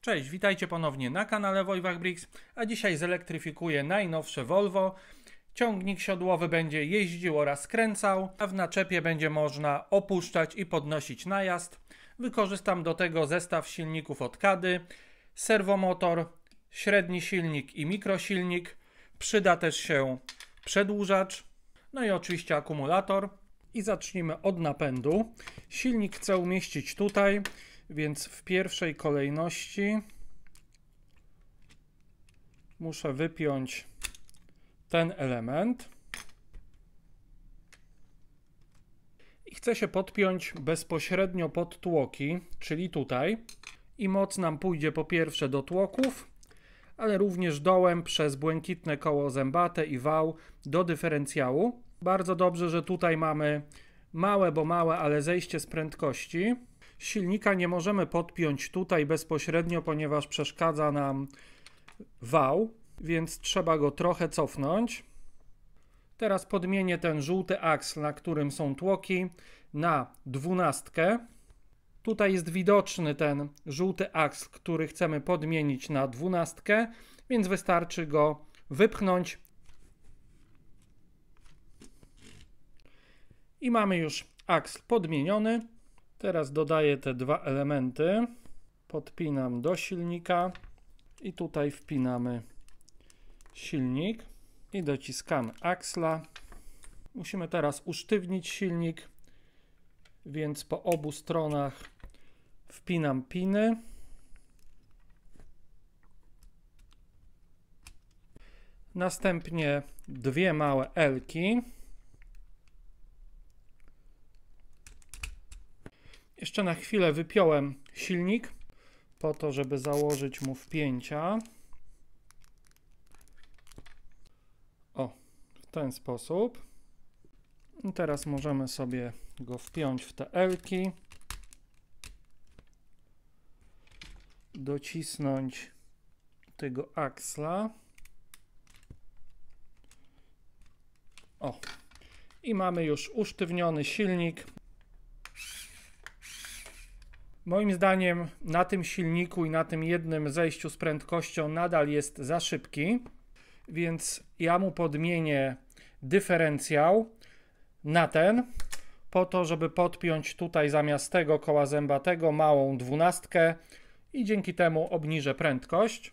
Cześć, witajcie ponownie na kanale Wojwach Bricks, a dzisiaj zelektryfikuję najnowsze Volvo. Ciągnik siodłowy będzie jeździł oraz skręcał, a w naczepie będzie można opuszczać i podnosić najazd. Wykorzystam do tego zestaw silników od Kady, serwomotor, średni silnik i mikrosilnik. Przyda też się przedłużacz, no i oczywiście akumulator. I zacznijmy od napędu. Silnik chcę umieścić tutaj, więc w pierwszej kolejności muszę wypiąć ten element i chcę się podpiąć bezpośrednio pod tłoki, czyli tutaj, i moc nam pójdzie po pierwsze do tłoków, ale również dołem przez błękitne koło zębate i wał do dyferencjału. Bardzo dobrze, że tutaj mamy małe, ale zejście z prędkości. Silnika nie możemy podpiąć tutaj bezpośrednio, ponieważ przeszkadza nam wał, więc trzeba go trochę cofnąć. Teraz podmienię ten żółty aksl, na którym są tłoki, na 12. Tutaj jest widoczny ten żółty aksl, który chcemy podmienić na 12, więc wystarczy go wypchnąć. I mamy już aksl podmieniony. Teraz dodaję te dwa elementy. Podpinam do silnika i tutaj wpinamy silnik i dociskamy aksla. Musimy teraz usztywnić silnik, więc po obu stronach wpinam piny. Następnie dwie małe elki. Jeszcze na chwilę wypiąłem silnik po to, żeby założyć mu wpięcia. O, w ten sposób. I teraz możemy sobie go wpiąć w te elki. Docisnąć tego aksla. O, i mamy już usztywniony silnik. Moim zdaniem na tym silniku i na tym jednym zejściu z prędkością nadal jest za szybki, więc ja mu podmienię dyferencjał na ten, po to, żeby podpiąć tutaj zamiast tego koła zębatego małą 12 i dzięki temu obniżę prędkość.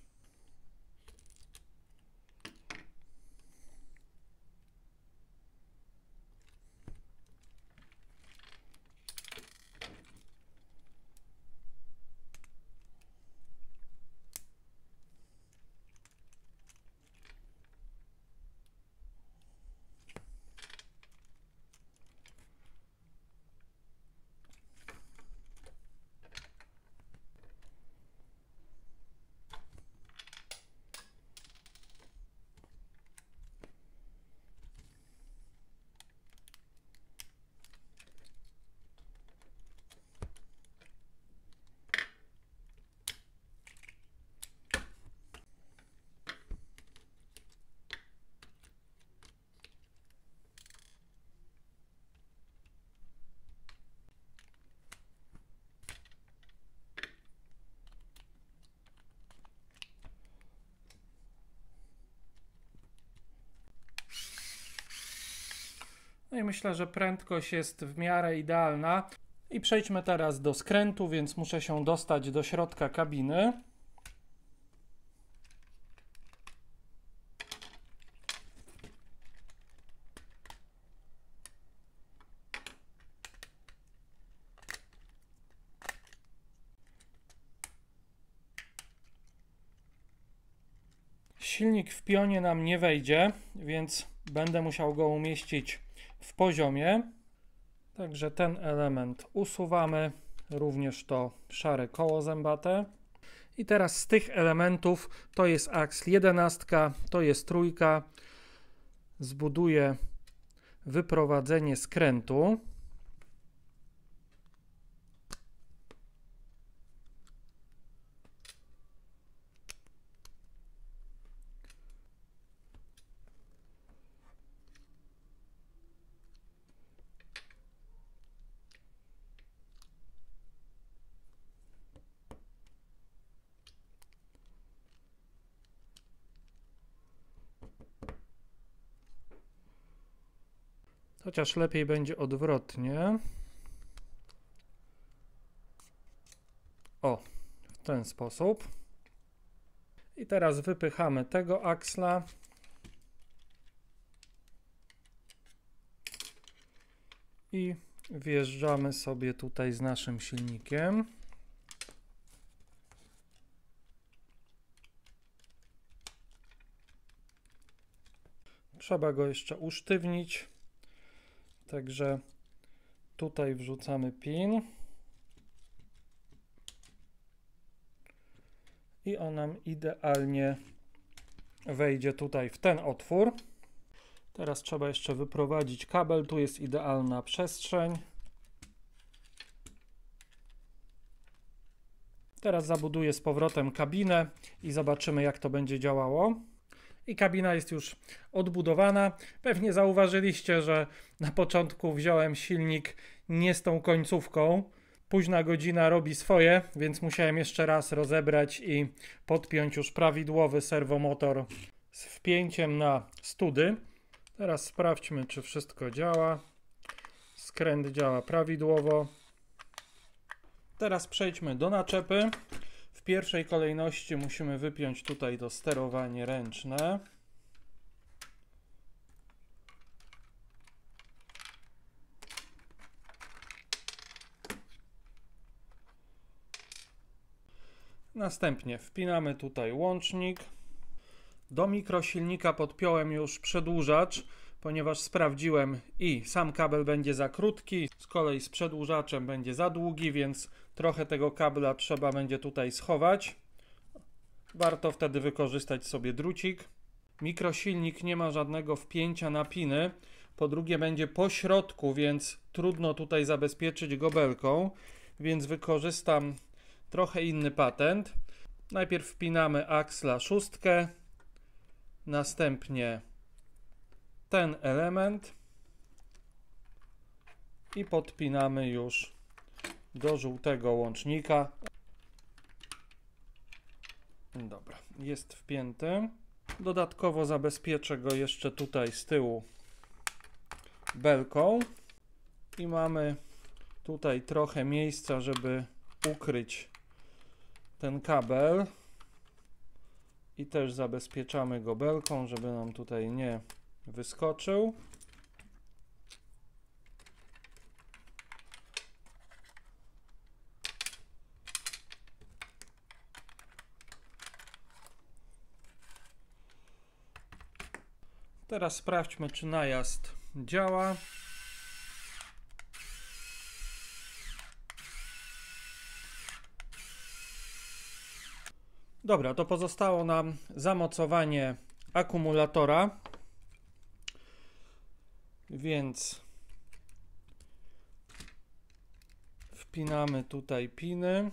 No i myślę, że prędkość jest w miarę idealna. I przejdźmy teraz do skrętu, więc muszę się dostać do środka kabiny. Silnik w pionie nam nie wejdzie, więc będę musiał go umieścić w poziomie. Także ten element usuwamy, również to szare koło zębate. I teraz z tych elementów to jest aksl 11, to jest 3. Zbuduję wyprowadzenie skrętu. Chociaż lepiej będzie odwrotnie. O, w ten sposób. I teraz wypychamy tego aksla. I wjeżdżamy sobie tutaj z naszym silnikiem. Trzeba go jeszcze usztywnić. Także tutaj wrzucamy pin. I on nam idealnie wejdzie tutaj w ten otwór. Teraz trzeba jeszcze wyprowadzić kabel. Tu jest idealna przestrzeń. Teraz zabuduję z powrotem kabinę i zobaczymy, jak to będzie działało. I kabina jest już odbudowana. Pewnie zauważyliście, że na początku wziąłem silnik nie z tą końcówką. Późna godzina robi swoje, więc musiałem jeszcze raz rozebrać i podpiąć już prawidłowy serwomotor z wpięciem na study. Teraz sprawdźmy, czy wszystko działa. Skręt działa prawidłowo. Teraz przejdźmy do naczepy. W pierwszej kolejności musimy wypiąć tutaj to sterowanie ręczne. Następnie wpinamy tutaj łącznik. Do mikrosilnika podpiąłem już przedłużacz, ponieważ sprawdziłem i sam kabel będzie za krótki, z kolei z przedłużaczem będzie za długi, więc trochę tego kabla trzeba będzie tutaj schować. Warto wtedy wykorzystać sobie drucik. Mikrosilnik nie ma żadnego wpięcia na piny. Po drugie będzie po środku, więc trudno tutaj zabezpieczyć go belką, więc wykorzystam trochę inny patent. Najpierw wpinamy aksla 6, następnie ten element i podpinamy już do żółtego łącznika. Dobra, jest wpięty. Dodatkowo zabezpieczę go jeszcze tutaj z tyłu belką i mamy tutaj trochę miejsca, żeby ukryć ten kabel i też zabezpieczamy go belką, żeby nam tutaj nie wyskoczył. Teraz sprawdźmy, czy najazd działa. Dobra, to pozostało nam zamocowanie akumulatora, więc wpinamy tutaj piny.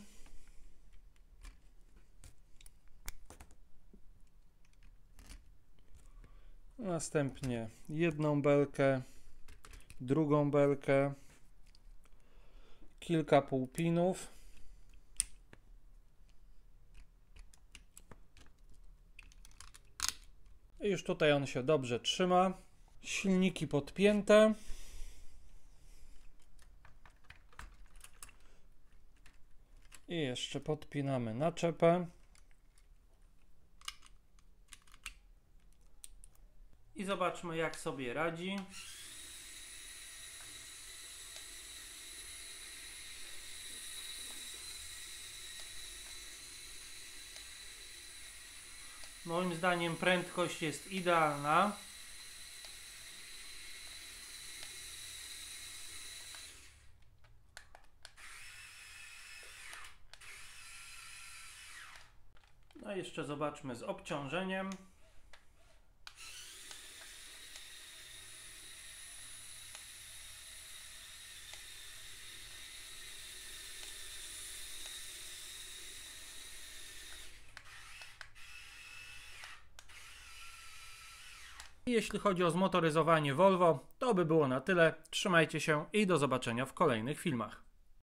Następnie jedną belkę, drugą belkę, kilka półpinów. I już tutaj on się dobrze trzyma. Silniki podpięte. I jeszcze podpinamy naczepę. I zobaczmy, jak sobie radzi. Moim zdaniem prędkość jest idealna. No i jeszcze zobaczmy z obciążeniem. Jeśli chodzi o zmotoryzowanie Volvo, to by było na tyle. Trzymajcie się i do zobaczenia w kolejnych filmach.